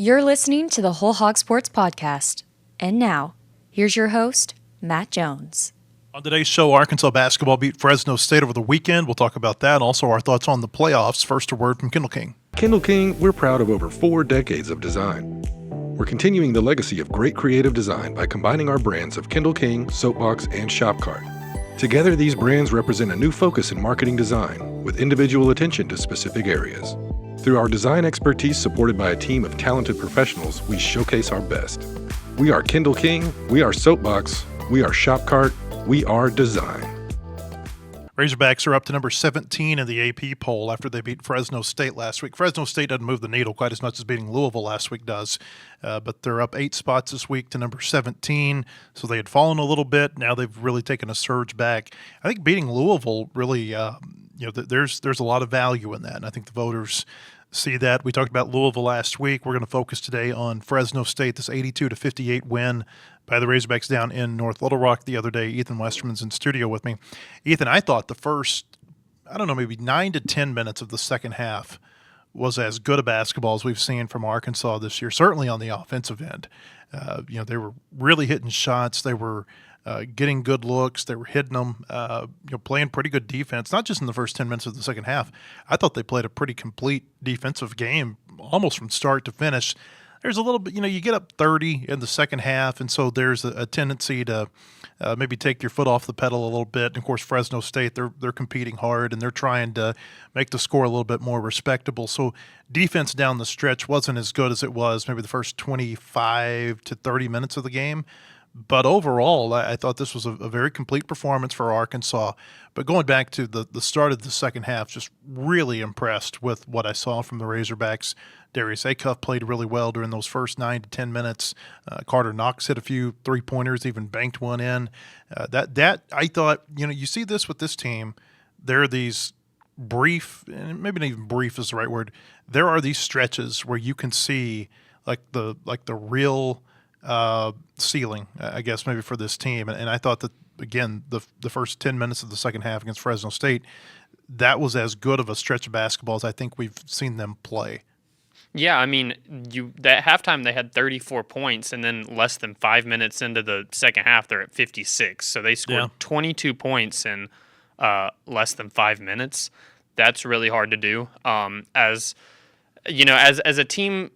You're listening to the Whole Hog Sports Podcast. And now, here's your host, Matt Jones. On today's show, Arkansas basketball beat Fresno State over the weekend. We'll talk about that and also our thoughts on the playoffs. First, a word from Kendall King. Kendall King, we're proud of over 4 decades of design. We're continuing the legacy of great creative design by combining our brands of Kendall King, Soapbox, and Shopcart. Together, these brands represent a new focus in marketing design with individual attention to specific areas. Through our design expertise supported by a team of talented professionals, we showcase our best. We are Kendall King, we are Soapbox, we are Shopcart, we are design. Razorbacks are up to number 17 in the AP poll after they beat Fresno State last week. Fresno State doesn't move the needle quite as much as beating Louisville last week does, but they're up 8 spots this week to number 17, so they had fallen a little bit. Now they've really taken a surge back. I think beating Louisville really, there's a lot of value in that, and I think the voters see that. We talked about Louisville last week. We're going to focus today on Fresno State, this 82-58 win by the Razorbacks down in North Little Rock the other day. Ethan Westerman's in studio with me. Ethan, I thought the first, maybe 9 to 10 minutes of the second half was as good a basketball as we've seen from Arkansas this year, certainly on the offensive end. They were really hitting shots. They were getting good looks. They were hitting them, playing pretty good defense, not just in the first 10 minutes of the second half. I thought they played a pretty complete defensive game almost from start to finish. There's a little bit, you get up 30 in the second half, and so there's a tendency to maybe take your foot off the pedal a little bit. And, of course, Fresno State, they're competing hard, and they're trying to make the score a little bit more respectable. So defense down the stretch wasn't as good as it was maybe the first 25 to 30 minutes of the game. But overall, I thought this was a very complete performance for Arkansas. But going back to the start of the second half, just really impressed with what I saw from the Razorbacks. Darius Acuff played really well during those first 9 to 10 minutes. Carter Knox hit a few three-pointers, even banked one in. That I thought, you see this with this team. There are these brief, and maybe not even brief is the right word. There are these stretches where you can see like the real ceiling, I guess, maybe for this team. And I thought that, again, the first 10 minutes of the second half against Fresno State, that was as good of a stretch of basketball as I think we've seen them play. Yeah, I mean, that halftime they had 34 points, and then less than 5 minutes into the second half, they're at 56. So they scored 22 points in less than 5 minutes. That's really hard to do. As a team,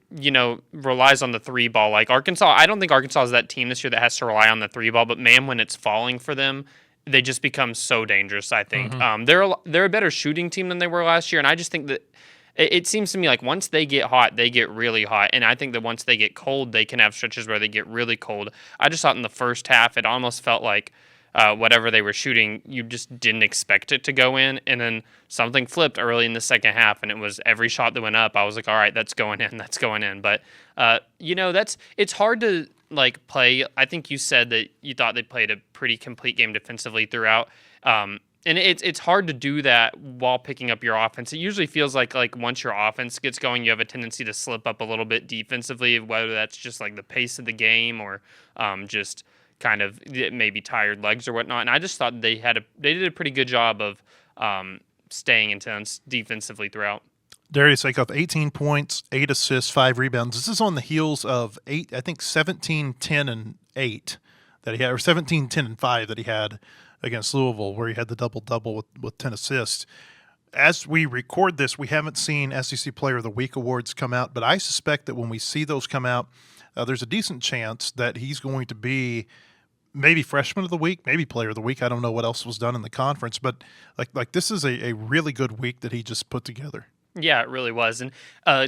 relies on the three ball. Like Arkansas, I don't think Arkansas is that team this year that has to rely on the three ball. But man, when it's falling for them, they just become so dangerous. I think they're a better shooting team than they were last year, and I just think that it seems to me like once they get hot, they get really hot, and I think that once they get cold, they can have stretches where they get really cold. I just thought in the first half, it almost felt like whatever they were shooting, you just didn't expect it to go in, and then something flipped early in the second half, and it was every shot that went up, I was like, all right, that's going in. But, it's hard to, play. I think you said that you thought they played a pretty complete game defensively throughout, and it's hard to do that while picking up your offense. It usually feels like once your offense gets going, you have a tendency to slip up a little bit defensively, whether that's just the pace of the game or just kind of maybe tired legs or whatnot. And I just thought they did a pretty good job of staying intense defensively throughout. Darius Acuff, 18 points, 8 assists, 5 rebounds. This is on the heels of 17, 10, and 8 that he had, or 17, 10, and 5 that he had against Louisville, where he had the double-double with 10 assists. As we record this, we haven't seen SEC Player of the Week awards come out, but I suspect that when we see those come out, there's a decent chance that he's going to be maybe Freshman of the Week, maybe Player of the Week. I don't know what else was done in the conference, but this is a really good week that he just put together. Yeah, it really was. And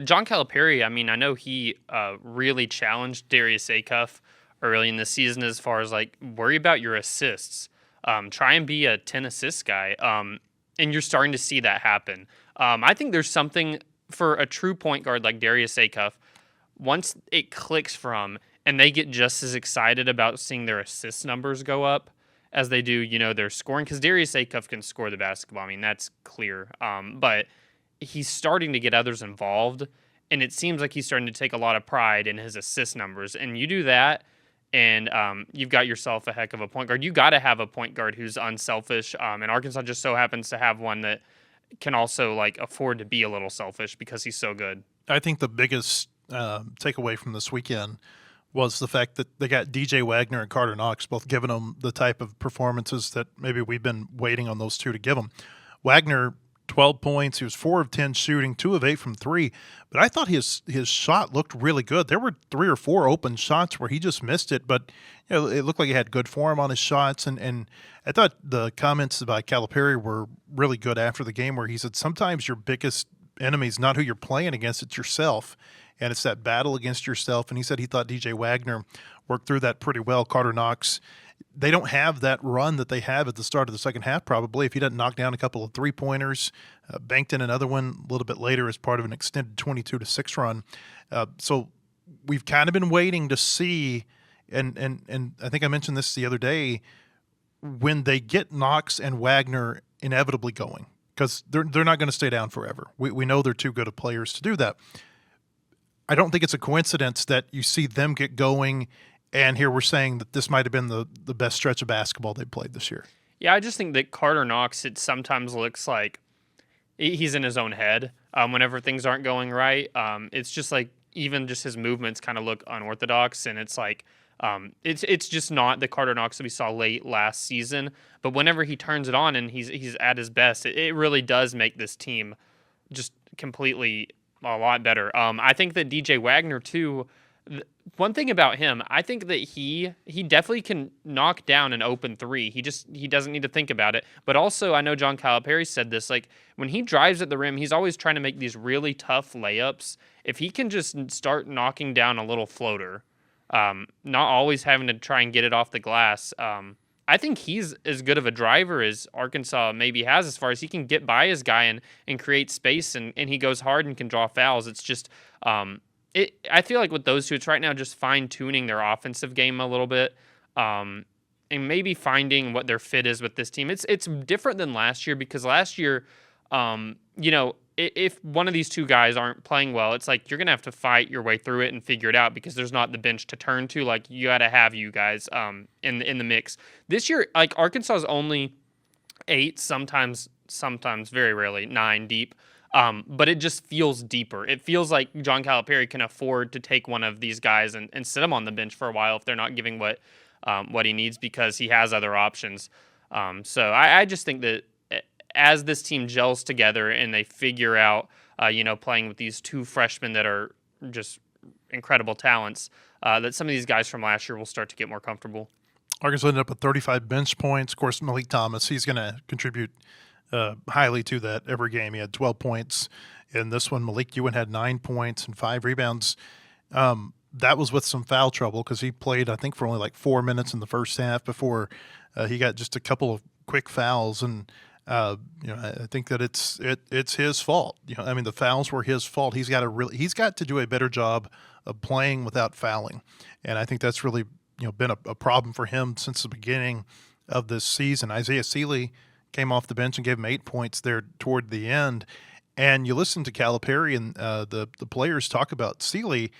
John Calipari, I know he really challenged Darius Acuff early in the season as far as worry about your assists. Try and be a 10 assist guy. And you're starting to see that happen. I think there's something for a true point guard like Darius Acuff, once it clicks from and they get just as excited about seeing their assist numbers go up as they do, their scoring. Because Darius Acuff can score the basketball. That's clear. But he's starting to get others involved, and it seems like he's starting to take a lot of pride in his assist numbers. And you do that, and you've got yourself a heck of a point guard. You got to have a point guard who's unselfish, and Arkansas just so happens to have one that can also afford to be a little selfish because he's so good. I think the biggest take away from this weekend was the fact that they got DJ Wagner and Carter Knox both giving them the type of performances that maybe we've been waiting on those two to give them. Wagner, 12 points. He was 4 of 10 shooting, 2 of 8 from 3. But I thought his shot looked really good. There were 3 or 4 open shots where he just missed it, but it looked like he had good form on his shots. And I thought the comments by Calipari were really good after the game, where he said sometimes your biggest enemy is not who you're playing against, it's yourself. And it's that battle against yourself. And he said he thought DJ Wagner worked through that pretty well. Carter Knox, they don't have that run that they have at the start of the second half probably. If he doesn't knock down a couple of three-pointers, banked in another one a little bit later as part of an extended 22-6 run. So we've kind of been waiting to see, and I think I mentioned this the other day, when they get Knox and Wagner inevitably going, because they're not going to stay down forever. We know they're too good of players to do that. I don't think it's a coincidence that you see them get going, and here we're saying that this might have been the best stretch of basketball they've played this year. Yeah, I just think that Carter Knox, it sometimes looks like he's in his own head whenever things aren't going right. It's just like even just his movements kind of look unorthodox, and it's like it's just not the Carter Knox that we saw late last season. But whenever he turns it on and he's at his best, it really does make this team just completely a lot better. I think that DJ Wagner too. One thing about him, I think that he definitely can knock down an open three. He doesn't need to think about it. But also, I know John Calipari said this, like when he drives at the rim, he's always trying to make these really tough layups. If he can just start knocking down a little floater, not always having to try and get it off the glass, I think he's as good of a driver as Arkansas maybe has, as far as he can get by his guy and create space, and he goes hard and can draw fouls. It's just I feel like with those two, it's right now just fine-tuning their offensive game a little bit, and maybe finding what their fit is with this team. It's different than last year, because last year, if one of these two guys aren't playing well, it's like you're going to have to fight your way through it and figure it out, because there's not the bench to turn to. Like, you got to have you guys in the mix. This year, like, Arkansas is only 8, sometimes very rarely 9 deep. But it just feels deeper. It feels like John Calipari can afford to take one of these guys and sit them on the bench for a while if they're not giving what he needs, because he has other options. So I just think that as this team gels together and they figure out, playing with these 2 freshmen that are just incredible talents, that some of these guys from last year will start to get more comfortable. Arkansas ended up with 35 bench points. Of course, Malik Thomas, he's going to contribute highly to that every game. He had 12 points in this one. Malik Ewan had 9 points and 5 rebounds. That was with some foul trouble, because he played, I think, for only like 4 minutes in the first half before he got just a couple of quick fouls. And I think that it's his fault. The fouls were his fault. He's got to do a better job of playing without fouling, and I think that's really been a problem for him since the beginning of this season. Isaiah Seeley came off the bench and gave him 8 points there toward the end. And you listen to Calipari and the players talk about Seeley.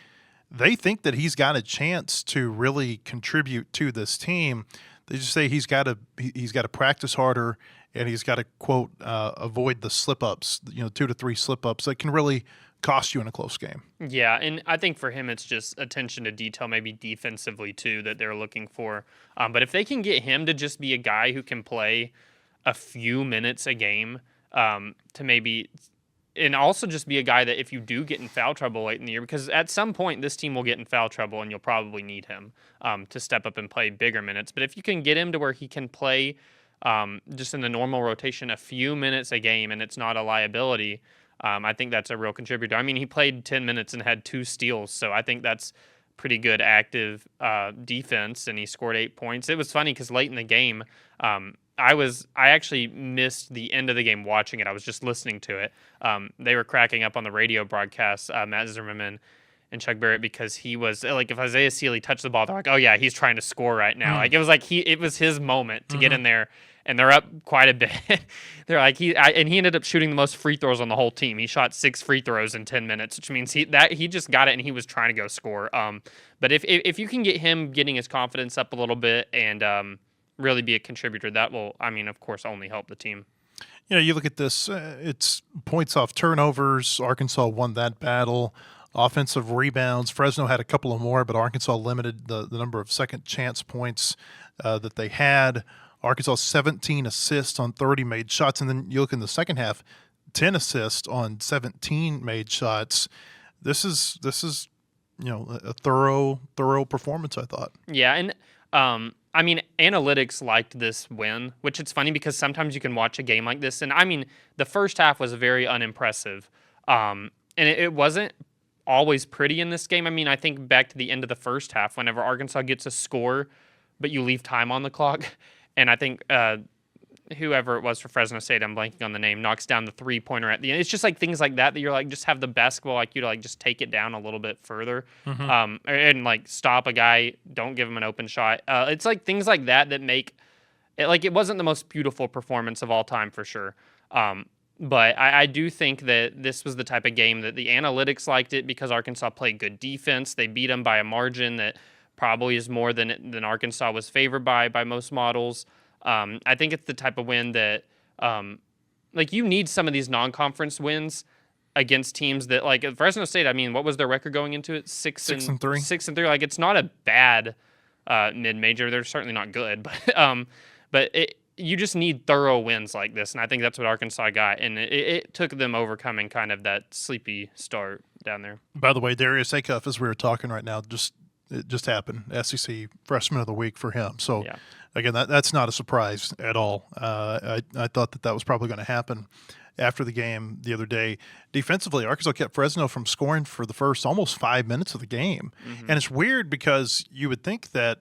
They think that he's got a chance to really contribute to this team. They just say he's got to practice harder, and he's got to, quote, avoid the slip-ups, 2 to 3 slip-ups that can really cost you in a close game. Yeah, and I think for him it's just attention to detail, maybe defensively too, that they're looking for. But if they can get him to just be a guy who can play a few minutes a game, to maybe, and also just be a guy that if you do get in foul trouble late in the year, because at some point this team will get in foul trouble and you'll probably need him to step up and play bigger minutes. But if you can get him to where he can play just in the normal rotation a few minutes a game and it's not a liability, I think that's a real contributor. I mean, he played 10 minutes and had 2 steals, so I think that's pretty good active defense, and he scored 8 points. It was funny because late in the game, I actually missed the end of the game watching it. I was just listening to it. They were cracking up on the radio broadcast, Matt Zimmerman and Chuck Barrett, because he was like, if Isaiah Seeley touched the ball, they're like, oh yeah, he's trying to score right now. Like it was his moment to get in there, and they're up quite a bit. They're like he ended up shooting the most free throws on the whole team. He shot 6 free throws in 10 minutes, which means he just got it and he was trying to go score. But if you can get him getting his confidence up a little bit and really be a contributor, that will, of course, only help the team. You look at this, it's points off turnovers. Arkansas won that battle. offensive rebounds. Fresno had a couple of more, but Arkansas limited the number of second chance points that they had. Arkansas 17 assists on 30 made shots, and then you look in the second half, 10 assists on 17 made shots. This is a thorough performance, I thought. Yeah, and I mean, analytics liked this win, which it's funny because sometimes you can watch a game like this, and I mean, the first half was very unimpressive, and it wasn't always pretty in this game. I mean, I think back to the end of the first half, whenever Arkansas gets a score, but you leave time on the clock, and I think whoever it was for Fresno State, I'm blanking on the name, knocks down the three-pointer at the end. It's just like things like that you're like, just have the basketball IQ to like just take it down a little bit further, and like stop a guy, don't give him an open shot. It's like things like that make it like it wasn't the most beautiful performance of all time for sure. But I do think that this was the type of game that the analytics liked it because Arkansas played good defense. They beat them by a margin that probably is more than Arkansas was favored by most models. I think it's the type of win that, like, you need some of these non-conference wins against teams that, like, Fresno State. I mean, what was their record going into it? 6-3. 6-3. Like, it's not a bad mid-major. They're certainly not good, but you just need thorough wins like this, and I think that's what Arkansas got, and it took them overcoming kind of that sleepy start down there. By the way, Darius Acuff, as we were talking right now, it just happened. SEC Freshman of the Week for him. So. Yeah. Again, that's not a surprise at all. I thought that was probably going to happen after the game the other day. Defensively, Arkansas kept Fresno from scoring for the first almost 5 minutes of the game. Mm-hmm. And it's weird because you would think that,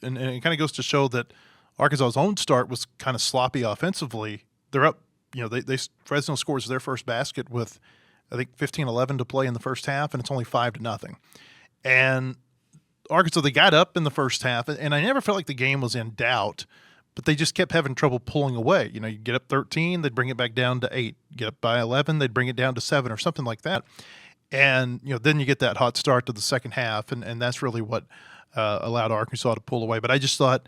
and it kind of goes to show that Arkansas's own start was kind of sloppy offensively. They're up, Fresno scores their first basket with, I think, 15-11 to play in the first half, and it's only 5-0. And Arkansas, they got up in the first half, and I never felt like the game was in doubt, but they just kept having trouble pulling away. You get up 13, they'd bring it back down to 8. Get up by 11, they'd bring it down to 7 or something like that. And, then you get that hot start to the second half, and that's really what allowed Arkansas to pull away. But I just thought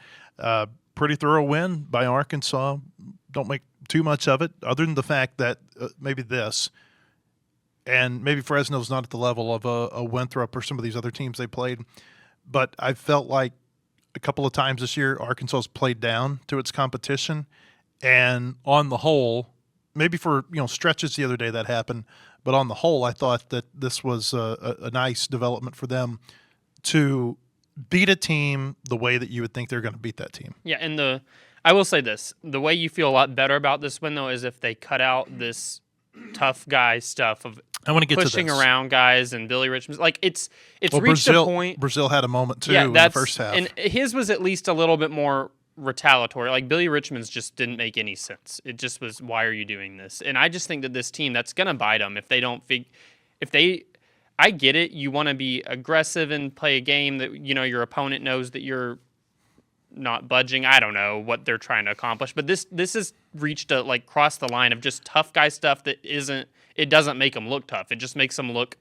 pretty thorough win by Arkansas. Don't make too much of it, other than the fact that maybe this, and maybe Fresno's not at the level of a Winthrop or some of these other teams they played. But I felt like a couple of times this year, Arkansas's played down to its competition. And on the whole, maybe for stretches the other day that happened, but on the whole, I thought that this was a nice development for them to beat a team the way that you would think they're going to beat that team. Yeah, and I will say this. The way you feel a lot better about this win, though, is if they cut out this tough guy stuff of I want to get pushing to this. around guys and Billy Richmond. Like it's reached Brazil, a point. Brazil had a moment too in the first half, and his was at least a little bit more retaliatory. Like Billy Richmond's just didn't make any sense. It just was, why are you doing this? And I just think that this team, that's gonna bite them if they don't I get it. You want to be aggressive and play a game that your opponent knows that you're not budging. I don't know what they're trying to accomplish, but this has reached crossed the line of just tough guy stuff that isn't. It doesn't make them look tough. It just makes them look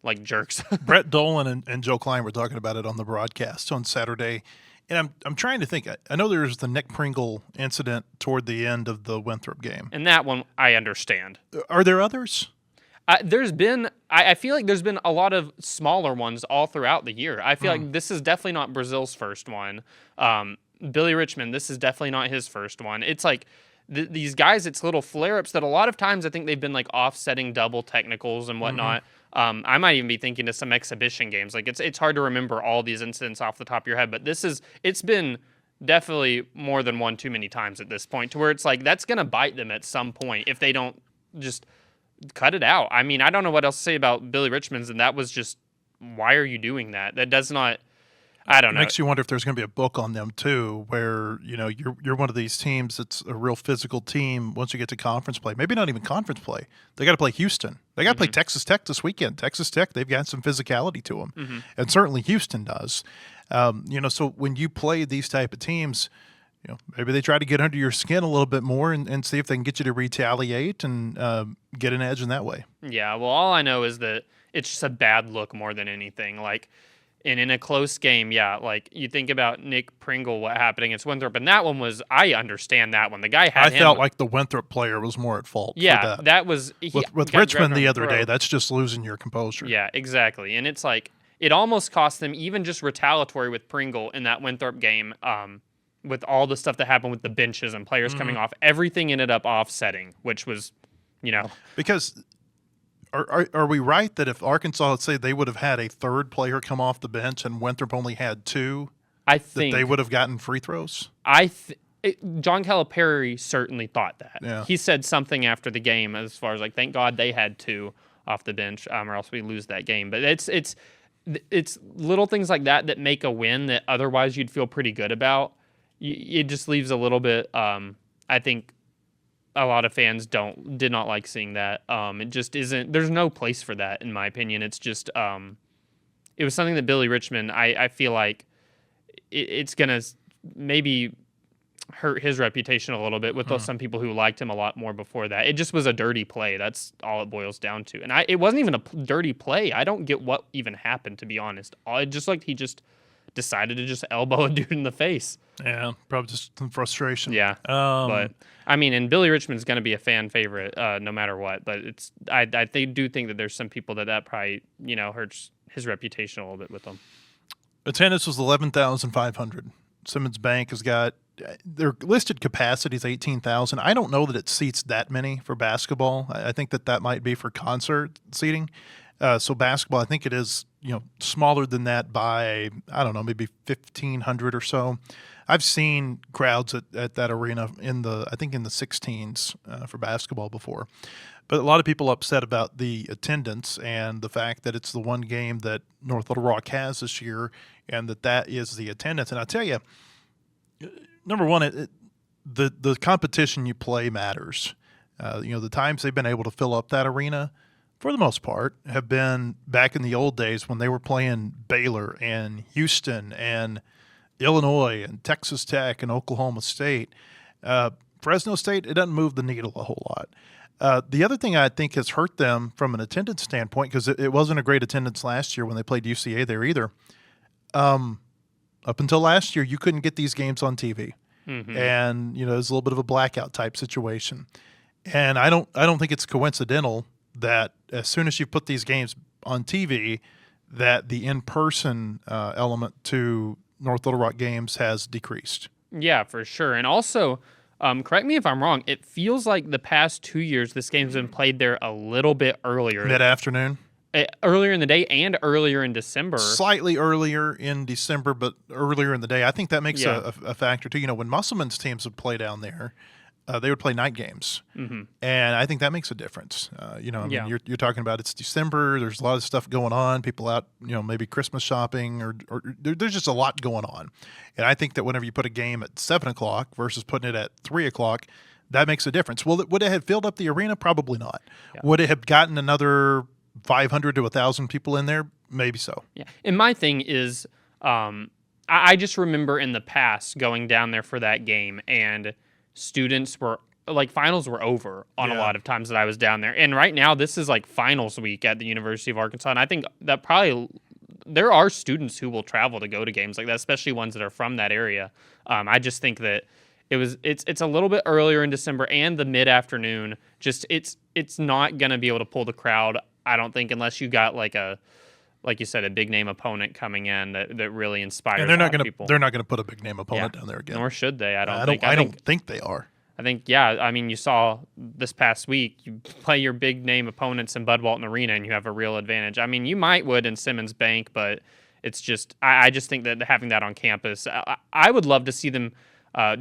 like jerks. Brett Dolan and Joe Klein were talking about it on the broadcast on Saturday, and I'm trying to think. I know there was the Nick Pringle incident toward the end of the Winthrop game, and that one I understand. Are there others? There's been. I feel like there's been a lot of smaller ones all throughout the year. I feel like this is definitely not Brazil's first one. Billy Richmond, this is definitely not his first one. It's like. These guys, it's little flare-ups that a lot of times I think they've been like offsetting double technicals and whatnot. Mm-hmm. I might even be thinking of some exhibition games. Like it's hard to remember all these incidents off the top of your head, but it's been definitely more than one too many times at this point to where it's like that's going to bite them at some point if they don't just cut it out. I mean, I don't know what else to say about Billy Richmond's, and that was just, why are you doing that? That does not... I don't know. It makes you wonder if there's going to be a book on them too, where you're one of these teams that's a real physical team. Once you get to conference play, maybe not even conference play, they got to play Houston. They got to play Texas Tech this weekend. Texas Tech, they've got some physicality to them, and certainly Houston does. So when you play these type of teams, maybe they try to get under your skin a little bit more and see if they can get you to retaliate and get an edge in that way. Yeah. Well, all I know is that it's just a bad look more than anything. Like. And in a close game, like you think about Nick Pringle, what happened against Winthrop, and that one was, I understand that one. The guy had I felt like the Winthrop player was more at fault for that. that was... With Richmond the other day, that's just losing your composure. Yeah, exactly. And it's like, it almost cost them even just retaliatory with Pringle in that Winthrop game, with all the stuff that happened with the benches and players coming off. Everything ended up offsetting, which was, Because... Are we right that if Arkansas, let's say, they would have had a third player come off the bench and Winthrop only had two, I think that they would have gotten free throws? John Calipari certainly thought that. Yeah. He said something after the game as far as like, thank God they had two off the bench, or else we lose that game. But it's little things like that make a win that otherwise you'd feel pretty good about. It just leaves a little bit. I think a lot of fans did not like seeing that. It just isn't. There's no place for that, in my opinion. It's just it was something that Billy Richmond. I feel like it's gonna maybe hurt his reputation a little bit with some people who liked him a lot more before that. It just was a dirty play. That's all it boils down to. And it wasn't even a dirty play. I don't get what even happened, to be honest. It just like he just decided to just elbow a dude in the face. Yeah, probably just some frustration. Yeah, but I mean, and Billy Richmond's going to be a fan favorite no matter what. But I do think that there's some people that probably hurts his reputation a little bit with them. Attendance was 11,500. Simmons Bank has got their listed capacity is 18,000. I don't know that it seats that many for basketball. I think that might be for concert seating. So basketball, I think it is smaller than that by, I don't know, maybe 1,500 or so. I've seen crowds at that arena in the 16s for basketball before. But a lot of people upset about the attendance and the fact that it's the one game that North Little Rock has this year, and that is the attendance. And I tell you, number one, the competition you play matters. The times they've been able to fill up that arena, for the most part, have been back in the old days when they were playing Baylor and Houston and Illinois and Texas Tech and Oklahoma State. Fresno State, it doesn't move the needle a whole lot. The other thing I think has hurt them from an attendance standpoint, because it wasn't a great attendance last year when they played UCA there either. Up until last year, you couldn't get these games on TV. Mm-hmm. And, it was a little bit of a blackout type situation. And I don't think it's coincidental that as soon as you put these games on TV, that the in-person element to North Little Rock games has decreased. Yeah, for sure. And also, correct me if I'm wrong, it feels like the past 2 years this game's been played there a little bit earlier. Mid-afternoon? Earlier in the day and earlier in December. Slightly earlier in December, but earlier in the day. I think that makes a factor, too. When Musselman's teams would play down there, they would play night games. Mm-hmm. And I think that makes a difference. You're talking about it's December. There's a lot of stuff going on. People out, maybe Christmas shopping or there's just a lot going on. And I think that whenever you put a game at 7 o'clock versus putting it at 3 o'clock, that makes a difference. Would it have filled up the arena? Probably not. Yeah. Would it have gotten another 500 to 1,000 people in there? Maybe so. Yeah. And my thing is, I just remember in the past going down there for that game, and students were like, finals were over on a lot of times that I was down there. And right now, this is like finals week at the University of Arkansas. And I think that probably there are students who will travel to go to games like that, especially ones that are from that area. I just think that it's a little bit earlier in December and the mid-afternoon. Just it's not going to be able to pull the crowd, I don't think, unless you got like you said, a big name opponent coming in that really inspires people. They're not going to put a big name opponent down there again. Nor should they. I don't think they are. I think, I mean, you saw this past week, you play your big name opponents in Bud Walton Arena and you have a real advantage. I mean, you would in Simmons Bank, but it's just, I just think that having that on campus, I would love to see them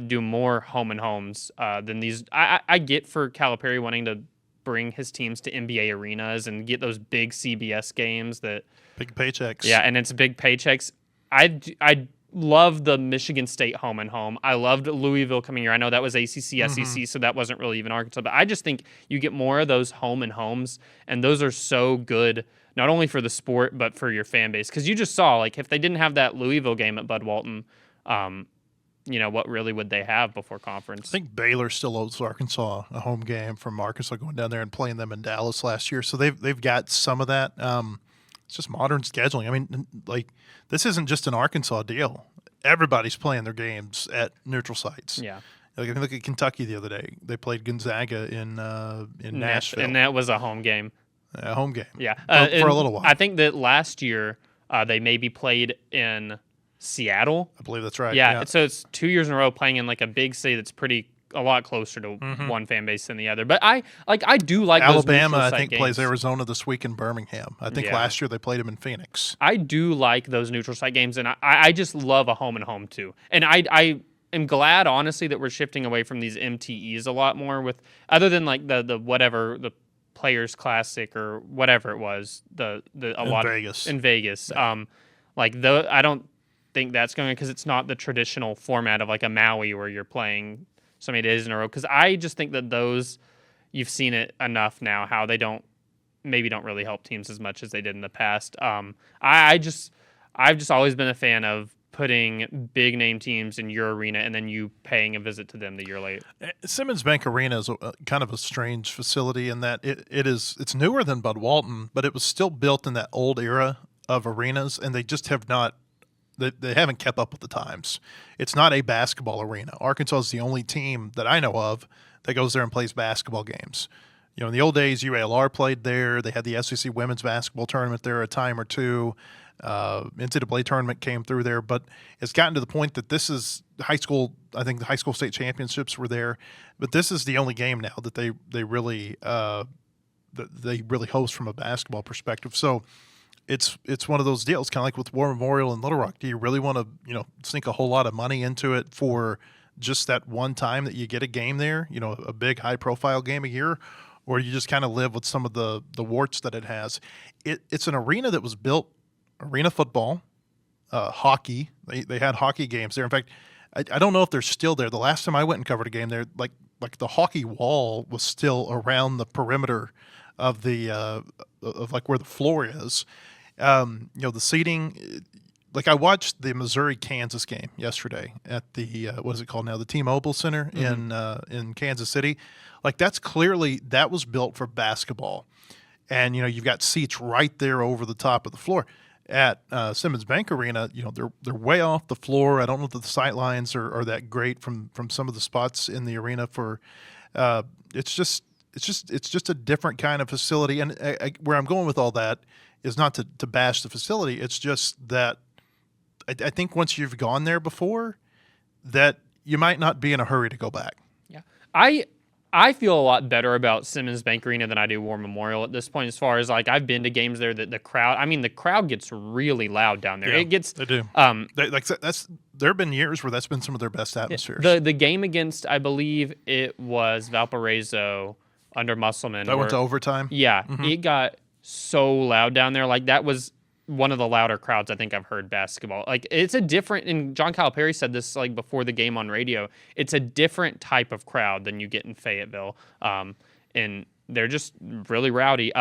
do more home and homes than these. I get for Calipari wanting to bring his teams to NBA arenas and get those big CBS games that big paychecks. Yeah, and it's big paychecks. I love the Michigan State home and home. I loved Louisville coming here. I know that was ACC, SEC, so that wasn't really even Arkansas. But I just think you get more of those home and homes, and those are so good, not only for the sport, but for your fan base. Because you just saw, like, if they didn't have that Louisville game at Bud Walton, what really would they have before conference? I think Baylor still owes Arkansas a home game from Arkansas going down there and playing them in Dallas last year. So they've got some of that. It's just modern scheduling. I mean, like, this isn't just an Arkansas deal. Everybody's playing their games at neutral sites. Yeah. Like, if you look at Kentucky the other day, they played Gonzaga in Nashville. And that was a home game. A home game. Yeah. For a little while. I think that last year they maybe played in Seattle. I believe that's right. Yeah. So it's 2 years in a row playing in like a big city that's a lot closer to one fan base than the other. But I do like Alabama, those I think, games. plays Arizona this week in Birmingham. I think last year they played them in Phoenix. I do like those neutral site games, and I just love a home and home too. And I am glad, honestly, that we're shifting away from these MTEs a lot more. With other than like the whatever the Players Classic or whatever it was, in Vegas. Yeah. I don't think that's going because it's not the traditional format of like a Maui where you're playing so many days in a row. Because I just think that those, you've seen it enough now how they don't really help teams as much as they did in the past. I've just always been a fan of putting big name teams in your arena and then you paying a visit to them the year late. Simmons Bank Arena is kind of a strange facility in that it's newer than Bud Walton, but it was still built in that old era of arenas, and they just have not. They haven't kept up with the times. It's not a basketball arena. Arkansas is the only team that I know of that goes there and plays basketball games. You know, in the old days, UALR played there. They had the SEC women's basketball tournament there a time or two. NCAA tournament came through there, but it's gotten to the point that this is high school. I think the high school state championships were there, but this is the only game now that they really host from a basketball perspective. So it's one of those deals, kind of like with War Memorial and Little Rock. Do you really want to sink a whole lot of money into it for just that one time that you get a game there? You know, a big high profile game a year. Or you just kind of live with some of the warts that it has. It's an arena that was built, arena football, hockey. They had hockey games there. In fact, I don't know if they're still there. The last time I went and covered a game there, like the hockey wall was still around the perimeter of the of like where the floor is. The seating. Like I watched the Missouri-Kansas game yesterday at the what is it called now? The T-Mobile Center in Kansas City. Like that was built for basketball, and you've got seats right there over the top of the floor. At Simmons Bank Arena, they're way off the floor. I don't know that the sight lines are that great from some of the spots in the arena. For it's just a different kind of facility. And where I'm going with all that is not to bash the facility. It's just that I think once you've gone there before, that you might not be in a hurry to go back. Yeah, I feel a lot better about Simmons Bank Arena than I do War Memorial at this point. As far as like I've been to games there that the crowd gets really loud down there. Yeah, it gets they do. There have been years where that's been some of their best atmospheres. The game against, I believe it was Valparaiso under Musselman. That went to overtime. Yeah, It got so loud down there. Like that was one of the louder crowds I think I've heard basketball. Like it's a different, and John Calipari said this like before the game on radio, it's a different type of crowd than you get in Fayetteville. And they're just really rowdy.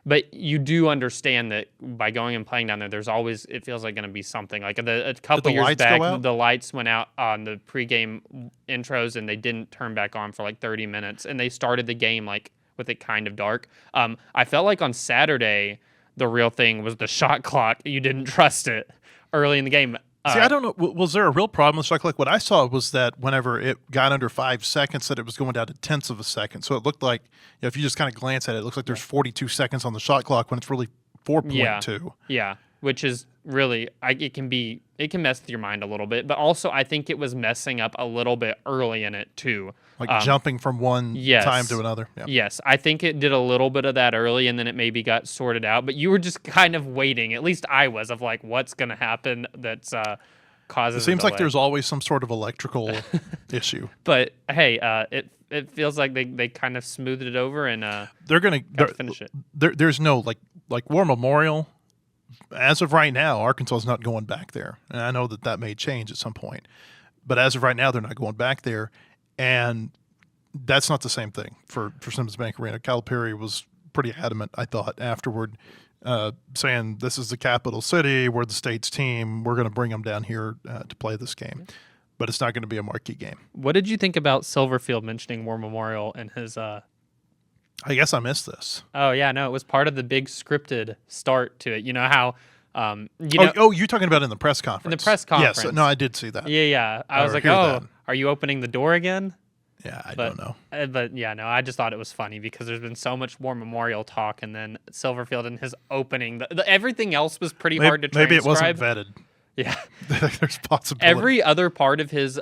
But you do understand that by going and playing down there, there's always, it feels like going to be something. Like a couple years back, the lights went out on the pregame intros and they didn't turn back on for like 30 minutes. And they started the game like with it kind of dark. I felt like on Saturday, the real thing was the shot clock. You didn't trust it early in the game. See, I don't know. Was there a real problem with the shot clock? What I saw was that whenever it got under 5 seconds, that it was going down to tenths of a second. So it looked like, if you just kind of glance at it, it looks like there's 42 seconds on the shot clock when it's really 4.2. Yeah, which is really, it can mess with your mind a little bit. But also, I think it was messing up a little bit early in it too. Like jumping from one time to another. Yeah. Yes, I think it did a little bit of that early, and then it maybe got sorted out. But you were just kind of waiting, at least I was, of like what's going to happen that's causes. It seems like there's always some sort of electrical issue. But hey, it feels like they kind of smoothed it over, and they're going to finish it. There's no like War Memorial. As of right now, Arkansas is not going back there, and I know that may change at some point. But as of right now, they're not going back there. And that's not the same thing for Simmons Bank Arena. Calipari was pretty adamant, I thought, afterward, saying this is the capital city. We're the state's team. We're going to bring them down here to play this game. But it's not going to be a marquee game. What did you think about Silverfield mentioning War Memorial in his I guess I missed this. Oh yeah, no, it was part of the big scripted start to it. You know how, you know, Oh, you're talking about in the press conference. in the press conference. Yes, no, I did see that. Yeah. I was like, hear oh, that. are you opening the door again? Yeah, I don't know. But yeah, no, I just thought it was funny because there's been so much more memorial talk, and then Silverfield and his opening. Everything else was pretty hard to transcribe. Maybe it wasn't vetted. Yeah. There's possibility. Every other part of his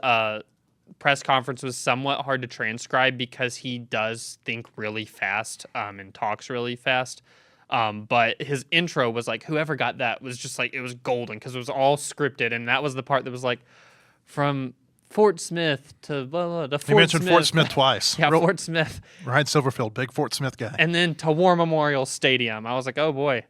press conference was somewhat hard to transcribe because he does think really fast and talks really fast. But his intro was like, whoever got that was just like, it was golden because it was all scripted. And that was the part that was like, from Fort Smith to blah, blah, to Fort Smith. He mentioned Fort Smith twice. Yeah, Fort Smith. Ryan Silverfield, big Fort Smith guy. And then to War Memorial Stadium. I was like, oh boy.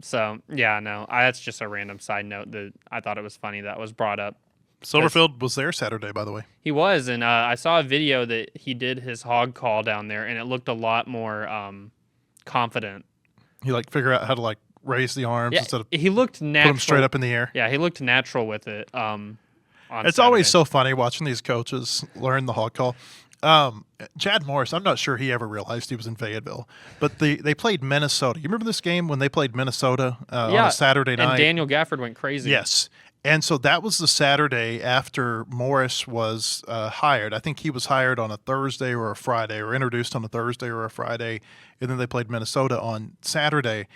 So yeah, no, that's just a random side note that I thought it was funny that was brought up. Silverfield was there Saturday, by the way. He was, and I saw a video that he did his hog call down there, and it looked a lot more confident. He figure out how to raise the arms instead of he looked natural. Put them straight up in the air. Yeah, he looked natural with it. It's always so funny watching these coaches learn the hog call. Chad Morris, I'm not sure he ever realized he was in Fayetteville, but they played Minnesota. You remember this game when they played Minnesota on a Saturday night? And Daniel Gafford went crazy. Yes. And so that was the Saturday after Morris was hired. I think he was hired on a Thursday or a Friday, or introduced on a Thursday or a Friday, and then they played Minnesota on Saturday.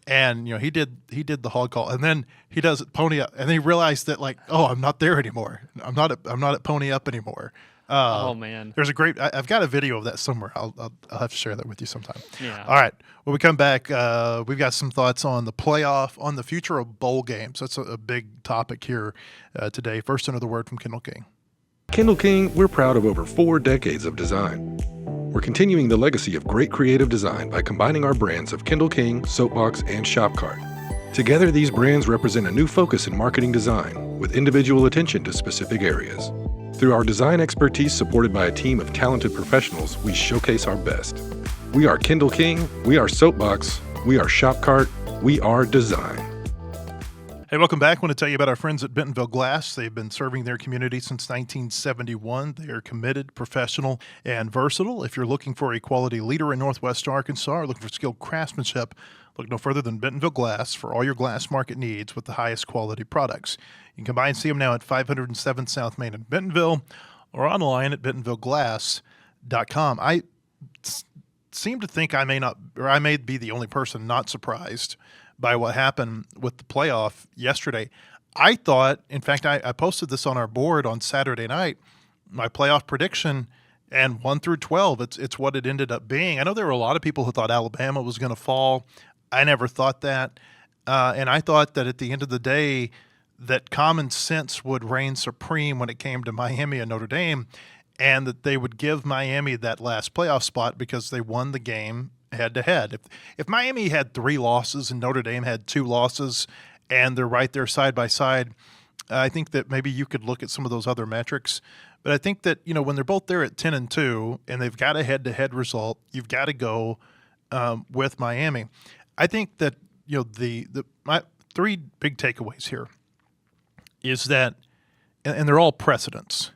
And he did the hog call, and then he does it pony up, and he realized that I'm not there anymore. I'm not at pony up anymore. Oh man, there's a great. I've got a video of that somewhere. I'll have to share that with you sometime. Yeah. All right. When we come back, we've got some thoughts on the playoff, on the future of bowl games. That's a big topic here today. First, another word from Kendall King. Kendall King, we're proud of over 4 decades of design. We're continuing the legacy of great creative design by combining our brands of Kendall King, Soapbox, and Shopcart. Together, these brands represent a new focus in marketing design with individual attention to specific areas. Through our design expertise supported by a team of talented professionals, we showcase our best. We are Kendall King, we are Soapbox, we are Shopcart, we are design. Hey, welcome back. I want to tell you about our friends at Bentonville Glass. They've been serving their community since 1971. They are committed, professional, and versatile. If you're looking for a quality leader in Northwest Arkansas or looking for skilled craftsmanship, look no further than Bentonville Glass for all your glass market needs with the highest quality products. You can come by and see them now at 507 South Main in Bentonville or online at bentonvilleglass.com. I seem to think I may be the only person not surprised by what happened with the playoff yesterday. I thought, in fact, I posted this on our board on Saturday night, my playoff prediction, and 1 through 12, it's what it ended up being. I know there were a lot of people who thought Alabama was going to fall. I never thought that. And I thought that at the end of the day, that common sense would reign supreme when it came to Miami and Notre Dame, and that they would give Miami that last playoff spot because they won the game head-to-head. If Miami had 3 losses and Notre Dame had 2 losses and they're right there side by side, I think that maybe you could look at some of those other metrics. But I think that, when they're both there at 10-2 and they've got a head-to-head result, you've got to go with Miami. I think that, my 3 big takeaways here is that, and they're all precedents.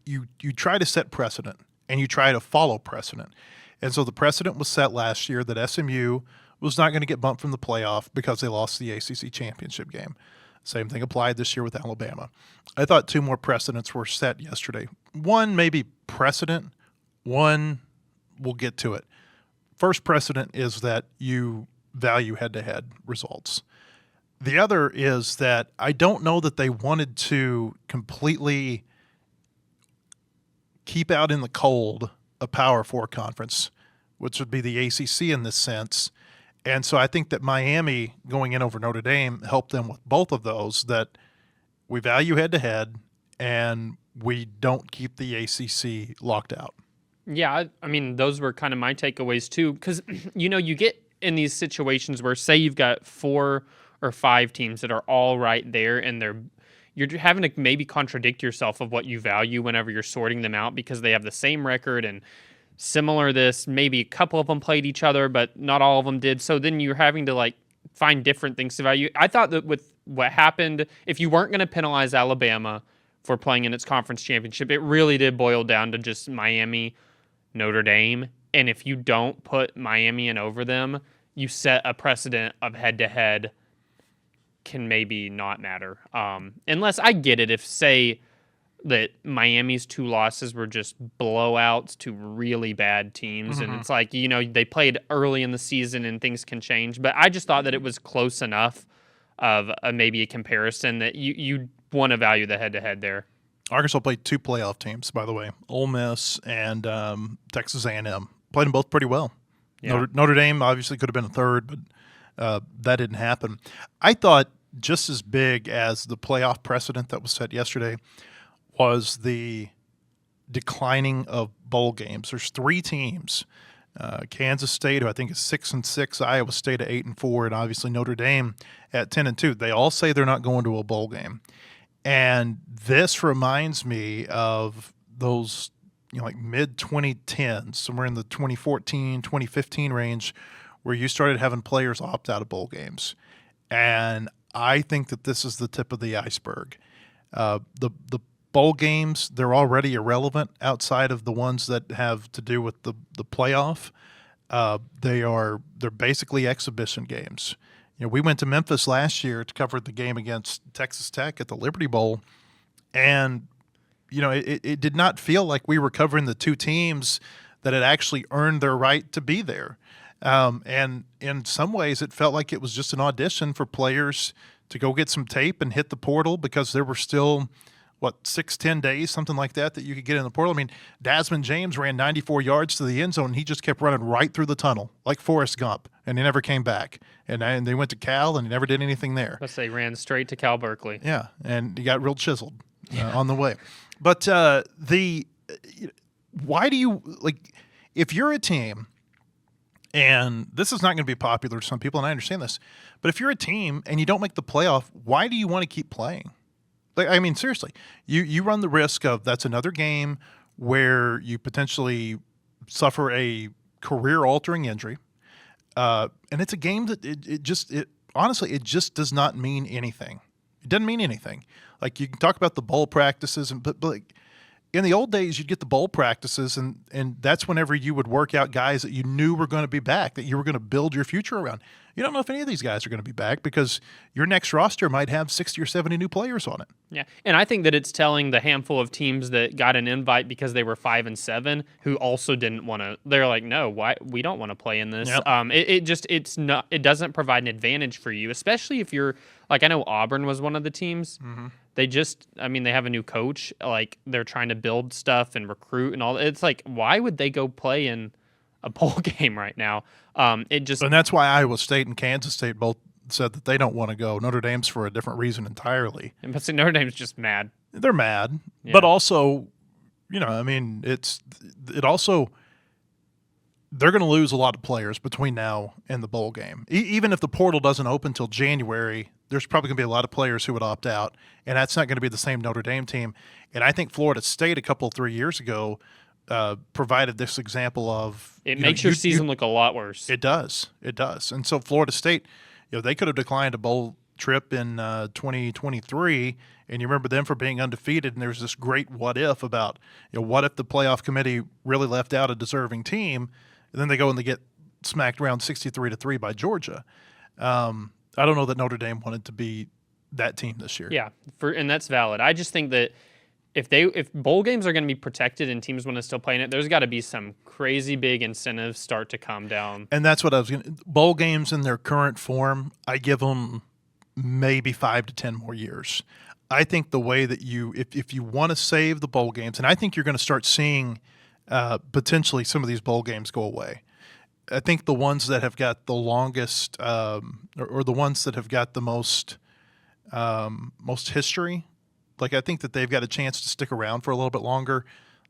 You try to set precedent and you try to follow precedent. And so the precedent was set last year that SMU was not going to get bumped from the playoff because they lost the ACC championship game. Same thing applied this year with Alabama. I thought 2 more precedents were set yesterday. One, maybe precedent. One, we'll get to it. First precedent is that you value head-to-head results. The other is that I don't know that they wanted to completely keep out in the cold a Power 4 conference, which would be the ACC in this sense. And so I think that Miami going in over Notre Dame helped them with both of those, that we value head-to-head and we don't keep the ACC locked out. Yeah, I mean, those were kind of my takeaways too, because, you get in these situations where, say, you've got 4 or 5 teams that are all right there, and you're having to maybe contradict yourself of what you value whenever you're sorting them out because they have the same record and similar this. Maybe a couple of them played each other, but not all of them did. So then you're having to find different things to value. I thought that with what happened, if you weren't going to penalize Alabama for playing in its conference championship, it really did boil down to just Miami, Notre Dame, And if you don't put Miami in over them, you set a precedent of head-to-head can maybe not matter. Unless I get it if, say, that Miami's 2 losses were just blowouts to really bad teams. And it's like, they played early in the season and things can change. But I just thought that it was close enough of maybe a comparison that you want to value the head-to-head there. Arkansas played 2 playoff teams, by the way, Ole Miss and Texas A&M. Played them both pretty well. Yeah. Notre Dame obviously could have been a third, but that didn't happen. I thought just as big as the playoff precedent that was set yesterday was the declining of bowl games. There's 3 teams, Kansas State, who I think is 6-6, Iowa State at 8-4, and obviously Notre Dame at 10-2. They all say they're not going to a bowl game. And this reminds me of those, like mid-2010s, somewhere in the 2014, 2015 range, where you started having players opt out of bowl games. And I think that this is the tip of the iceberg. The bowl games, they're already irrelevant outside of the ones that have to do with the playoff. They're basically exhibition games. We went to Memphis last year to cover the game against Texas Tech at the Liberty Bowl, and it did not feel like we were covering the 2 teams that had actually earned their right to be there. And in some ways, it felt like it was just an audition for players to go get some tape and hit the portal, because there were still 6-10 days, something like that you could get in the portal. I mean, Desmond James ran 94 yards to the end zone. And he just kept running right through the tunnel like Forrest Gump, and he never came back. And they went to Cal, and he never did anything there. Let's say ran straight to Cal Berkeley. Yeah, and he got real chiseled on the way. But why do you if you're a team, and this is not going to be popular to some people, and I understand this, but if you're a team and you don't make the playoff, why do you want to keep playing? I mean, seriously, you run the risk of that's another game where you potentially suffer a career-altering injury, and it's a game that honestly it just does not mean anything. It doesn't mean anything. Like, you can talk about the bowl practices, but in the old days, you'd get the bowl practices, and that's whenever you would work out guys that you knew were going to be back, that you were going to build your future around. You don't know if any of these guys are going to be back, because your next roster might have 60 or 70 new players on it. Yeah, and I think that it's telling the handful of teams that got an invite because they were 5-7 who also didn't want to. They're like, no, why we don't want to play in this. Yep. It doesn't provide an advantage for you, especially if you're like, I know Auburn was one of the teams. Mm-hmm. They have a new coach. Like, they're trying to build stuff and recruit and all. It's like, why would they go play in a bowl game right now? And that's why Iowa State and Kansas State both said that they don't want to go. Notre Dame's for a different reason entirely. But see, Notre Dame's just mad. They're mad, but also, it also, they're going to lose a lot of players between now and the bowl game. Even if the portal doesn't open until January, there's probably going to be a lot of players who would opt out, and that's not going to be the same Notre Dame team. And I think Florida State a couple, 3 years ago provided this example of it makes your season look a lot worse. It does. And so Florida State, they could have declined a bowl trip in 2023, and you remember them for being undefeated, and there's this great what if about, what if the playoff committee really left out a deserving team, and then they go and they get smacked around 63-3 by Georgia. I don't know that Notre Dame wanted to be that team this year. Yeah, and that's valid. I just think that if bowl games are going to be protected and teams want to still play in it, there's got to be some crazy big incentives start to come down. And that's what I was going to – bowl games in their current form, I give them maybe 5 to 10 more years. I think the way that if you want to save the bowl games, and I think you're going to start seeing potentially some of these bowl games go away. I think the ones that have got the longest or the ones that have got the most history, like, I think that they've got a chance to stick around for a little bit longer.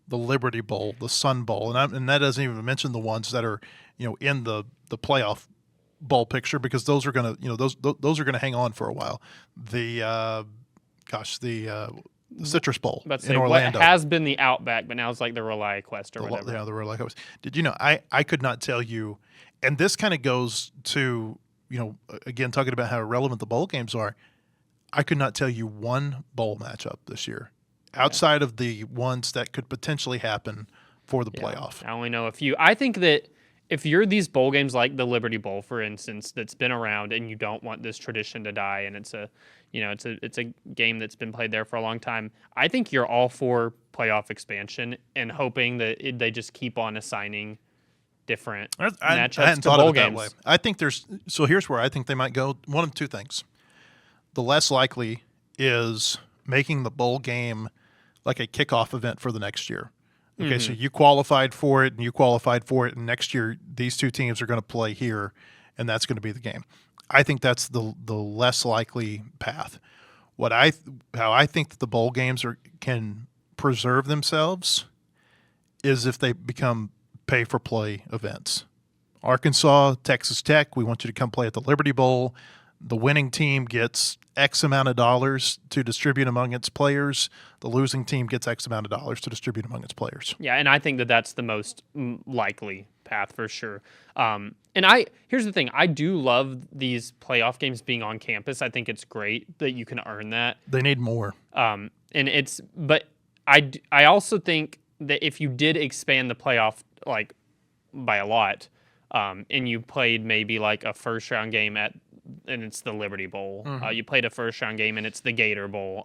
The Liberty Bowl, the Sun Bowl, and that doesn't even mention the ones that are in the playoff bowl picture, because those are going to those are going to hang on for a while. The Citrus Bowl in Orlando what has been the Outback, but now it's like the ReliaQuest or whatever. Yeah, the ReliaQuest. Did you know? I could not tell you, and this kind of goes to again talking about how irrelevant the bowl games are. I could not tell you one bowl matchup this year, outside of the ones that could potentially happen for the playoff. I only know a few. I think that if you're these bowl games like the Liberty Bowl, for instance, that's been around and you don't want this tradition to die, and it's a game that's been played there for a long time, I think you're all for playoff expansion and hoping that they just keep on assigning different matchups I hadn't to thought bowl of it games. that way. I think here's where I think they might go. One of two things. The less likely is making the bowl game like a kickoff event for the next year. Okay, so you qualified for it, and next year these two teams are going to play here, and that's going to be the game. I think that's the less likely path. How I think that the bowl games can preserve themselves is if they become pay-for-play events. Arkansas, Texas Tech, we want you to come play at the Liberty Bowl. The winning team gets X amount of dollars to distribute among its players. The losing team gets X amount of dollars to distribute among its players. Yeah, and I think that that's the most likely path for sure. And here's the thing. I do love these playoff games being on campus. I think it's great that you can earn that. They need more. But I also think that if you did expand the playoff like by a lot, and you played maybe like a first round game and it's the Liberty Bowl. You played a first round game and it's the Gator Bowl.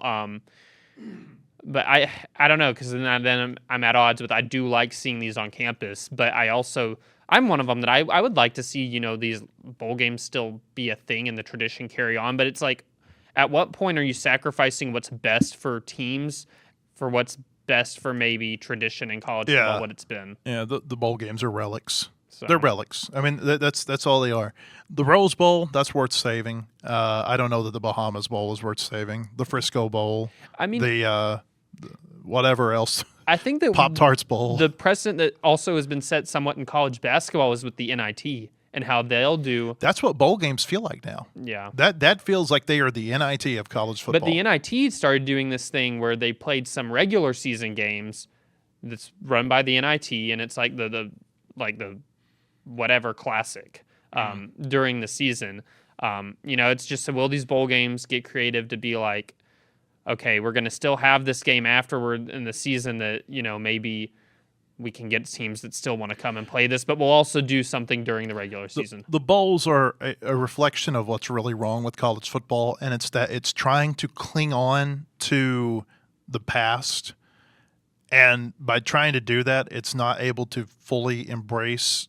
But I don't know, because then I'm at odds with, I do like seeing these on campus, but I'm one of them that I would like to see, these bowl games still be a thing and the tradition carry on. But it's like, at what point are you sacrificing what's best for teams for what's best for maybe tradition in college football, what it's been? Yeah, the bowl games are relics. So. They're relics. I mean, that's all they are. The Rose Bowl, that's worth saving. I don't know that the Bahamas Bowl is worth saving. The Frisco Bowl. I mean, the whatever else. I think that Pop-Tarts Bowl. The precedent that also has been set somewhat in college basketball is with the NIT and how they'll do. That's what bowl games feel like now. Yeah. That feels like they are the NIT of college football. But the NIT started doing this thing where they played some regular season games that's run by the NIT, and it's like the whatever classic during the season. It's just, will these bowl games get creative to be like, okay, we're going to still have this game afterward in the season that, maybe we can get teams that still want to come and play this, but we'll also do something during the regular season. The bowls are a reflection of what's really wrong with college football, and it's that it's trying to cling on to the past, and by trying to do that, it's not able to fully embrace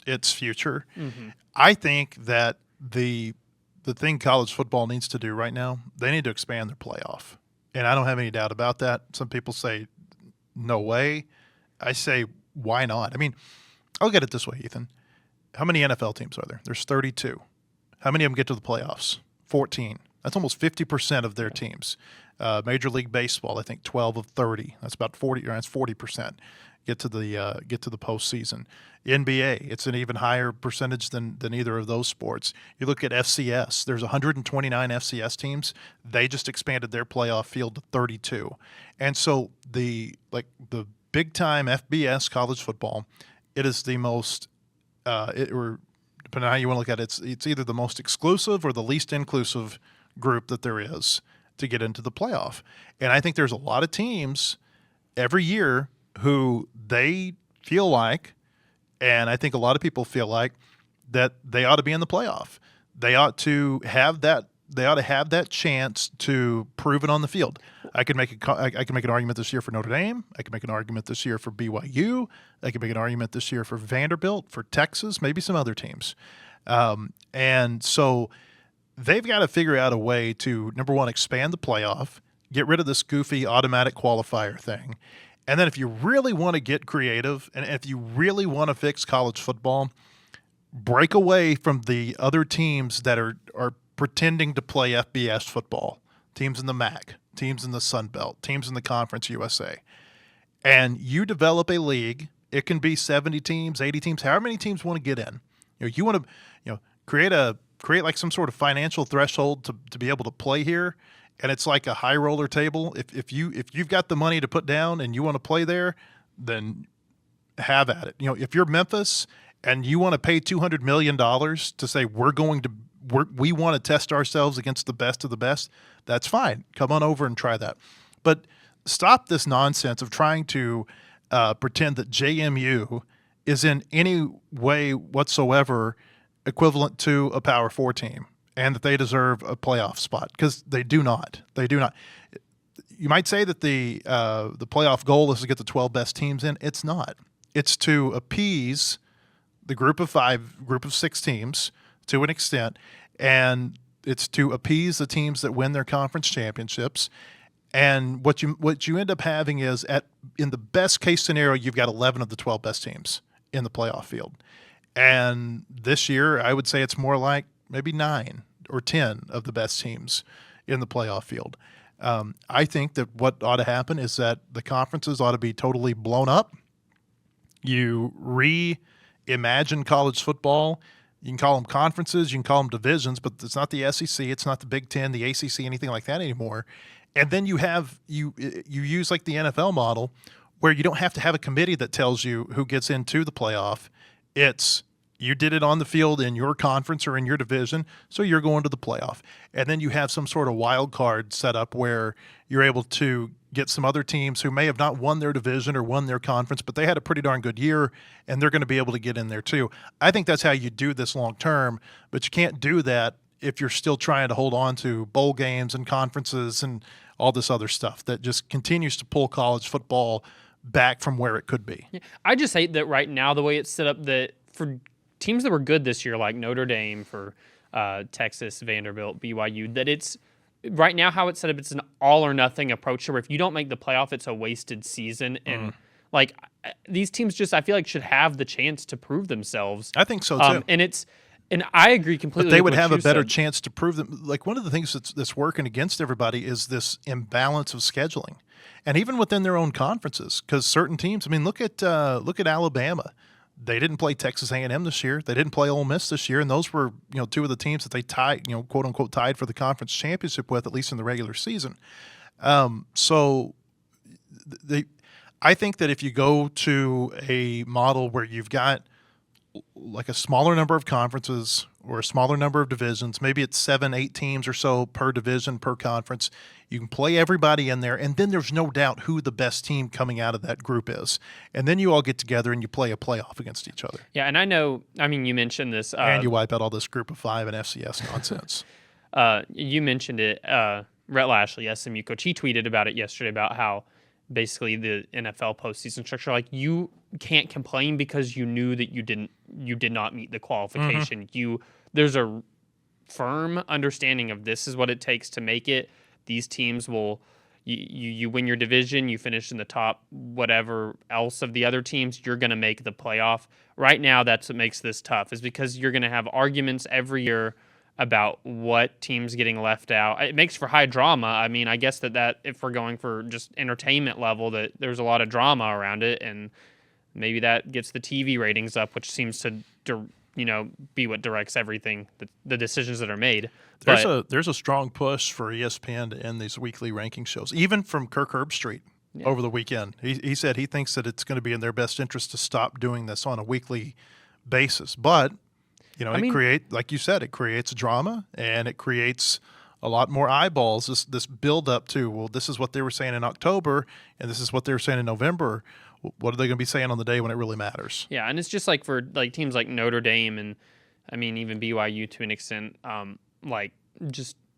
its future. I think that the thing college football needs to do right now, they need to expand their playoff. And I don't have any doubt about that. Some people say, no way. I say, why not? I mean, I'll get it this way, Ethan. How many NFL teams are there? There's 32. How many of them get to the playoffs? 14. That's almost 50% of their teams. Major League Baseball, I think 12 of 30. That's about 40. That's 40%. Get to the postseason. NBA, it's an even higher percentage than either of those sports. You look at FCS. There's 129 FCS teams. They just expanded their playoff field to 32, and so the big time FBS college football, it is the most or depending on how you want to look at it, it's either the most exclusive or the least inclusive group that there is to get into the playoff. And I think there's a lot of teams every year who they feel like, and I think a lot of people feel like, that they ought to be in the playoff. They ought to have that. They ought to have that chance to prove it on the field. I can make an argument this year for Notre Dame. I can make an argument this year for BYU. I can make an argument this year for Vanderbilt, for Texas, maybe some other teams. And so they've got to figure out a way to, number one, expand the playoff, get rid of this goofy automatic qualifier thing. And then if you really want to get creative and if you really want to fix college football, break away from the other teams that are pretending to play FBS football, teams in the MAC, teams in the Sun Belt, teams in the Conference USA. And you develop a league. It can be 70 teams, 80 teams, however many teams want to get in. You want to create like some sort of financial threshold to be able to play here. And it's like a high roller table. If you've got the money to put down and you want to play there, then have at it. If you're Memphis and you want to pay $200 million to say we want to test ourselves against the best of the best, that's fine. Come on over and try that. But stop this nonsense of trying to pretend that JMU is in any way whatsoever equivalent to a Power 4 team and that they deserve a playoff spot, because they do not. They do not. You might say that the playoff goal is to get the 12 best teams in. It's not. It's to appease the group of 6 teams to an extent, and it's to appease the teams that win their conference championships. And what you end up having is, in the best case scenario, you've got 11 of the 12 best teams in the playoff field. And this year, I would say it's more like maybe 9 or 10 of the best teams in the playoff field. I think that what ought to happen is that the conferences ought to be totally blown up. You reimagine college football. You can call them conferences, you can call them divisions, but it's not the SEC, it's not the Big Ten, the ACC, anything like that anymore. And then you use like the NFL model, where you don't have to have a committee that tells you who gets into the playoff. It's you did it on the field in your conference or in your division, so you're going to the playoff. And then you have some sort of wild card set up where you're able to get some other teams who may have not won their division or won their conference, but they had a pretty darn good year, and they're going to be able to get in there too. I think that's how you do this long term, but you can't do that if you're still trying to hold on to bowl games and conferences and all this other stuff that just continues to pull college football back from where it could be. Yeah, I just hate that right now, the way it's set up, that for teams that were good this year, like Notre Dame, for Texas, Vanderbilt, BYU, that it's right now how it's set up, it's an all or nothing approach where if you don't make the playoff, it's a wasted season. And like these teams just, I feel like, should have the chance to prove themselves. I think so too. And I agree completely. But they would with what have a you better said. chance to prove them. Like, one of the things that's working against everybody is this imbalance of scheduling, and even within their own conferences. Because certain teams, I mean, look at Alabama. They didn't play Texas A&M this year. They didn't play Ole Miss this year, and those were two of the teams that they tied, quote unquote, tied for the conference championship with, at least in the regular season. I think that if you go to a model where you've got like a smaller number of conferences or a smaller number of divisions, maybe it's 7-8 teams or so per division, per conference, you can play everybody in there, and then there's no doubt who the best team coming out of that group is. And then you all get together and you play a playoff against each other. Yeah, and you mentioned this. And you wipe out all this group of 5 and FCS nonsense. You mentioned it. Rhett Lashley, SMU coach, he tweeted about it yesterday, about how basically the NFL postseason structure, like, you can't complain because you knew that you did not meet the qualification. There's a firm understanding of this is what it takes to make it. These teams will, you win your division, you finish in the top whatever else of the other teams, you're going to make the playoff. Right now, that's what makes this tough, is because you're going to have arguments every year about what team's getting left out. It makes for high drama. I mean, I guess that if we're going for just entertainment level, that there's a lot of drama around it, and maybe that gets the TV ratings up, which seems to be what directs everything, the decisions that are made. There's a strong push for ESPN to end these weekly ranking shows, even from Kirk Herbstreit over the weekend. He said he thinks that it's going to be in their best interest to stop doing this on a weekly basis. But like you said, it creates drama, and it creates a lot more eyeballs. This build up to, well, this is what they were saying in October, and this is what they were saying in November. What are they going to be saying on the day when it really matters? Yeah, and it's just like for like teams like Notre Dame and even BYU to an extent,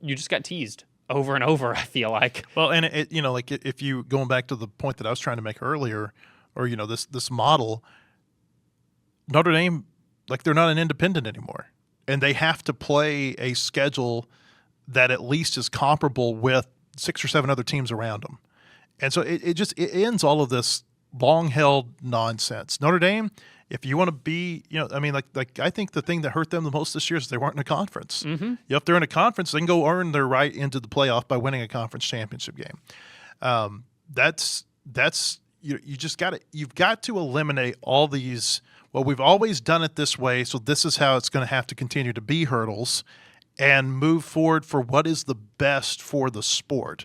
you just got teased over and over, I feel like. Well, and if you going back to the point that I was trying to make earlier, or this model, Notre Dame, like, they're not an independent anymore, and they have to play a schedule that at least is comparable with 6 or 7 other teams around them, and so it ends all of this long-held nonsense. Notre Dame, if you want to be, I think the thing that hurt them the most this year is they weren't in a conference. Mm-hmm. If they're in a conference, they can go earn their right into the playoff by winning a conference championship game. You've got to eliminate all these, well, we've always done it this way, so this is how it's going to have to continue to be hurdles, and move forward for what is the best for the sport.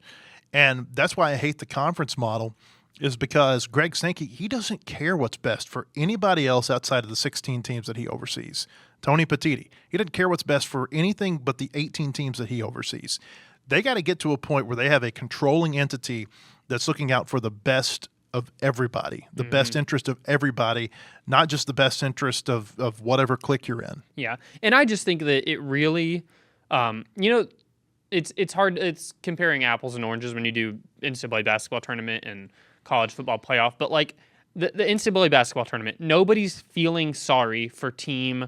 And that's why I hate the conference model, is because Greg Sankey, he doesn't care what's best for anybody else outside of the 16 teams that he oversees. Tony Petitti, he doesn't care what's best for anything but the 18 teams that he oversees. They got to get to a point where they have a controlling entity that's looking out for the best of everybody, the best interest of everybody, not just the best interest of whatever clique you're in. Yeah, and I just think that it really, it's hard. It's comparing apples and oranges when you do NCAA basketball tournament and college football playoff. But like the NCAA basketball tournament, nobody's feeling sorry for team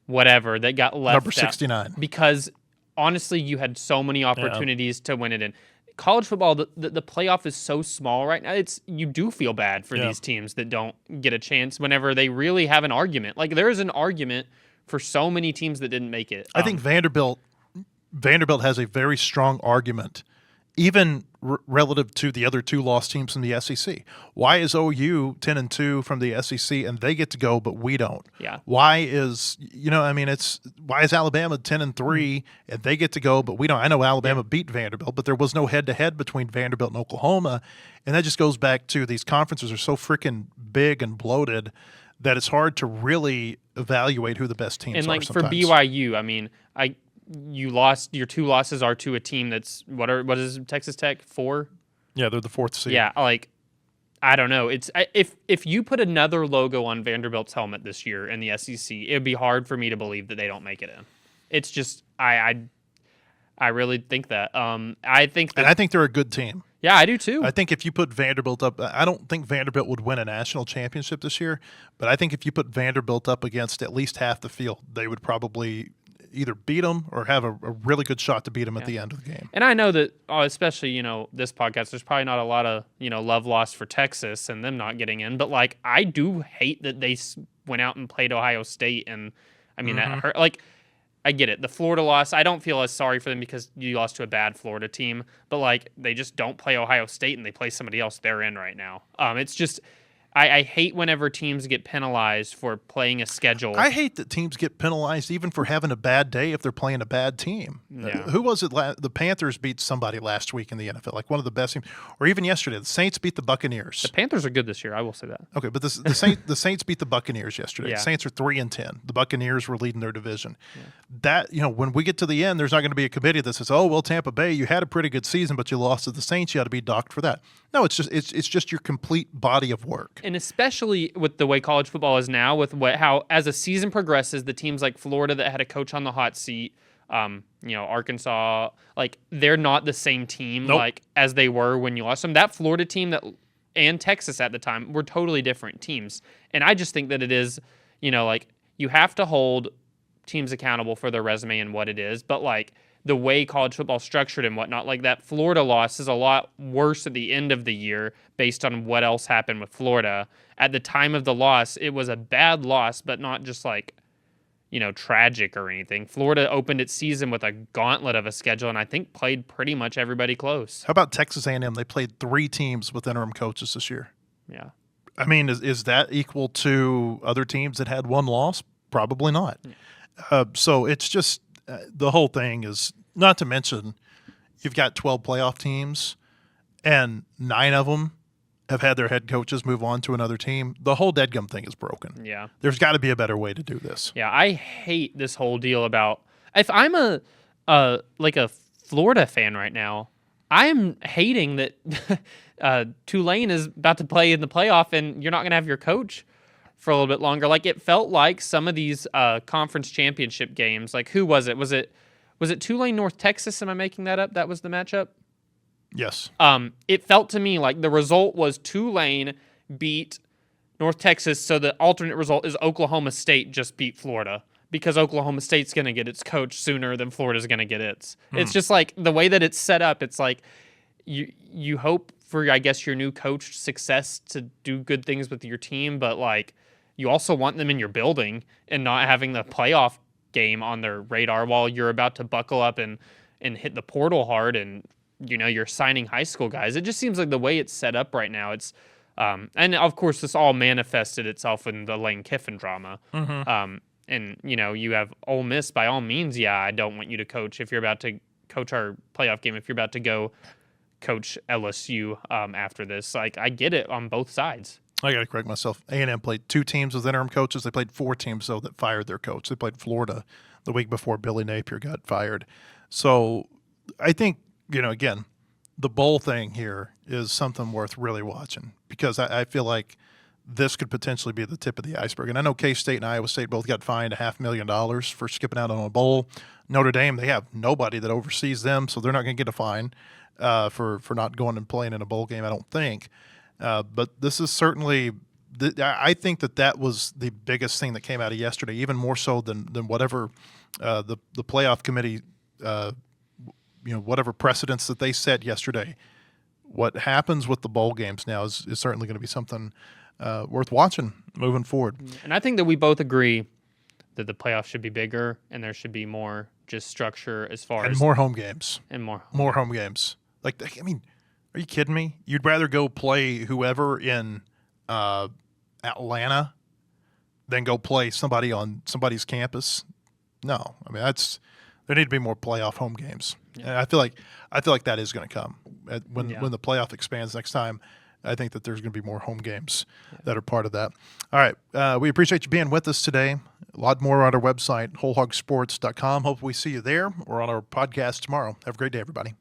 whatever that got left Number 69. because honestly, you had so many opportunities to win it in. College football, the playoff is so small right now. You do feel bad for these teams that don't get a chance whenever they really have an argument. Like there is an argument for so many teams that didn't make it. I think Vanderbilt has a very strong argument, even relative to the other two lost teams in the SEC. Why is OU 10-2 from the SEC and they get to go, but we don't? Yeah. Why is why is Alabama 10-3 and they get to go, but we don't? I know Alabama beat Vanderbilt, but there was no head-to-head between Vanderbilt and Oklahoma, and that just goes back to these conferences are so freaking big and bloated that it's hard to really evaluate who the best teams are. And like sometimes. for BYU, I mean, you lost your two losses are to a team that's what is Texas Tech 4? Yeah, they're the fourth seed. Yeah, like I don't know. It's if you put another logo on Vanderbilt's helmet this year in the SEC, it'd be hard for me to believe that they don't make it in. It's just I really think that. I think they're a good team. Yeah, I do too. I think if you put Vanderbilt up, I don't think Vanderbilt would win a national championship this year, but I think if you put Vanderbilt up against at least half the field, they would probably either beat them or have a really good shot to beat them at the end of the game. And I know that, especially, this podcast, there's probably not a lot of, love lost for Texas and them not getting in. But, like, I do hate that they went out and played Ohio State. And, I mean, that hurt. Like, I get it. The Florida loss, I don't feel as sorry for them because you lost to a bad Florida team. But, like, they just don't play Ohio State and they play somebody else they're in right now. It's just... I hate whenever teams get penalized for playing a schedule. I hate that teams get penalized even for having a bad day if they're playing a bad team. Yeah. Who was it? The Panthers beat somebody last week in the NFL, like one of the best teams. Or even yesterday, the Saints beat the Buccaneers. The Panthers are good this year, I will say that. Okay, but the Saints beat the Buccaneers yesterday. Yeah. The Saints are 3-10. The Buccaneers were leading their division. Yeah. That, when we get to the end, there's not going to be a committee that says, "Oh, well, Tampa Bay, you had a pretty good season, but you lost to the Saints. You ought to be docked for that." No, it's just your complete body of work. And especially with the way college football is now, with how as a season progresses, the teams like Florida that had a coach on the hot seat, Arkansas, like they're not the same team like as they were when you lost them. That Florida team and Texas at the time were totally different teams. And I just think that it is, like you have to hold teams accountable for their resume and what it is, but like the way college football is structured and whatnot, like that Florida loss is a lot worse at the end of the year based on what else happened with Florida. At the time of the loss, it was a bad loss, but not just like, tragic or anything. Florida opened its season with a gauntlet of a schedule and I think played pretty much everybody close. How about Texas A&M? They played 3 teams with interim coaches this year. Yeah. I mean, is that equal to other teams that had 1 loss? Probably not. Yeah. So it's just... the whole thing is, not to mention, you've got 12 playoff teams, and 9 of them have had their head coaches move on to another team. The whole deadgum thing is broken. Yeah. There's got to be a better way to do this. Yeah, I hate this whole deal about... If I'm a Florida fan right now, I'm hating that Tulane is about to play in the playoff and you're not going to have your coach for a little bit longer. Like it felt like some of these conference championship games, like who was it? Was it Tulane North Texas? Am I making that up? That was the matchup? Yes. It felt to me like the result was Tulane beat North Texas, so the alternate result is Oklahoma State just beat Florida because Oklahoma State's going to get its coach sooner than Florida's going to get its. It's just like the way that it's set up, it's like you hope for, I guess, your new coach success to do good things with your team, but like you also want them in your building and not having the playoff game on their radar while you're about to buckle up and hit the portal hard and, you're signing high school guys. It just seems like the way it's set up right now, it's and of course this all manifested itself in the Lane Kiffin drama. Mm-hmm. And, you have Ole Miss by all means. Yeah, I don't want you to coach if you're about to coach our playoff game, if you're about to go coach LSU after this. Like, I get it on both sides. I got to correct myself. A&M played 2 teams with interim coaches. They played 4 teams, though, that fired their coach. They played Florida the week before Billy Napier got fired. So I think, again, the bowl thing here is something worth really watching because I feel like this could potentially be the tip of the iceberg. And I know K-State and Iowa State both got fined $500,000 for skipping out on a bowl. Notre Dame, they have nobody that oversees them, so they're not going to get a fine for not going and playing in a bowl game, I don't think. But this is certainly I think that was the biggest thing that came out of yesterday, even more so than whatever the playoff committee, whatever precedents that they set yesterday. What happens with the bowl games now is certainly going to be something worth watching moving forward. And I think that we both agree that the playoffs should be bigger and there should be more just structure as far as more home games and more home games. Like, I mean, are you kidding me? You'd rather go play whoever in Atlanta than go play somebody on somebody's campus? No, I mean there need to be more playoff home games. Yeah. And I feel like that is going to come when the playoff expands next time. I think that there's going to be more home games that are part of that. All right, we appreciate you being with us today. A lot more on our website, wholehogsports.com. Hope we see you there or on our podcast tomorrow. Have a great day, everybody.